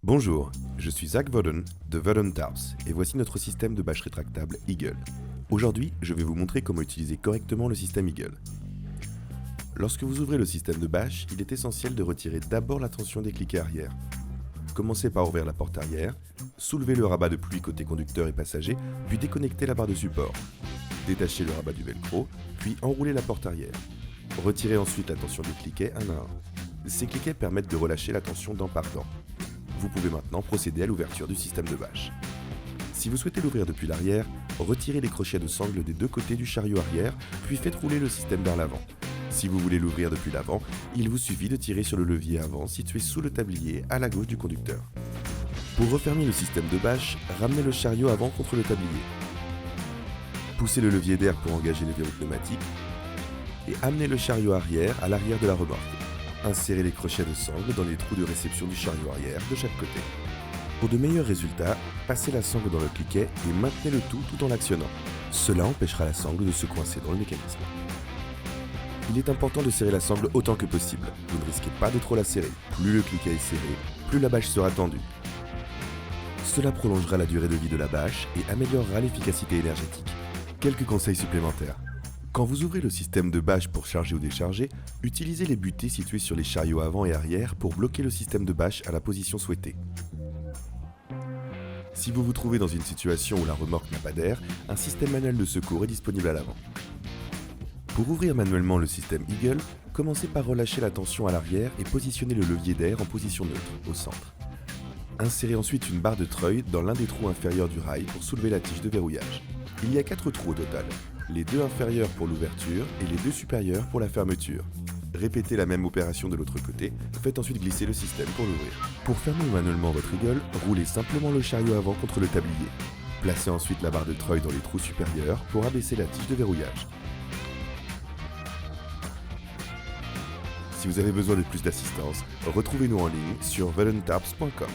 Bonjour, je suis Zach Voden de Voden Tarps et voici notre système de bâche rétractable Eagle. Aujourd'hui, je vais vous montrer comment utiliser correctement le système Eagle. Lorsque vous ouvrez le système de bâche, il est essentiel de retirer d'abord la tension des cliquets arrière. Commencez par ouvrir la porte arrière, soulevez le rabat de pluie côté conducteur et passager, puis déconnectez la barre de support. Détachez le rabat du velcro, puis enroulez la porte arrière. Retirez ensuite la tension des cliquets un à un. Ces cliquets permettent de relâcher la tension dent par dent. Vous pouvez maintenant procéder à l'ouverture du système de bâche. Si vous souhaitez l'ouvrir depuis l'arrière, retirez les crochets de sangle des deux côtés du chariot arrière, puis faites rouler le système vers l'avant. Si vous voulez l'ouvrir depuis l'avant, il vous suffit de tirer sur le levier avant situé sous le tablier à la gauche du conducteur. Pour refermer le système de bâche, ramenez le chariot avant contre le tablier. Poussez le levier d'air pour engager les verrous pneumatiques et amenez le chariot arrière à l'arrière de la remorque. Insérez les crochets de sangle dans les trous de réception du chariot arrière de chaque côté. Pour de meilleurs résultats, passez la sangle dans le cliquet et maintenez le tout en l'actionnant. Cela empêchera la sangle de se coincer dans le mécanisme. Il est important de serrer la sangle autant que possible. Vous ne risquez pas de trop la serrer. Plus le cliquet est serré, plus la bâche sera tendue. Cela prolongera la durée de vie de la bâche et améliorera l'efficacité énergétique. Quelques conseils supplémentaires. Quand vous ouvrez le système de bâche pour charger ou décharger, utilisez les butées situées sur les chariots avant et arrière pour bloquer le système de bâche à la position souhaitée. Si vous vous trouvez dans une situation où la remorque n'a pas d'air, un système manuel de secours est disponible à l'avant. Pour ouvrir manuellement le système Eagle, commencez par relâcher la tension à l'arrière et positionnez le levier d'air en position neutre, au centre. Insérez ensuite une barre de treuil dans l'un des trous inférieurs du rail pour soulever la tige de verrouillage. Il y a 4 trous au total, les 2 inférieurs pour l'ouverture et les 2 supérieurs pour la fermeture. Répétez la même opération de l'autre côté, faites ensuite glisser le système pour l'ouvrir. Pour fermer manuellement votre Eagle, roulez simplement le chariot avant contre le tablier. Placez ensuite la barre de treuil dans les trous supérieurs pour abaisser la tige de verrouillage. Si vous avez besoin de plus d'assistance, retrouvez-nous en ligne sur vodentarps.com.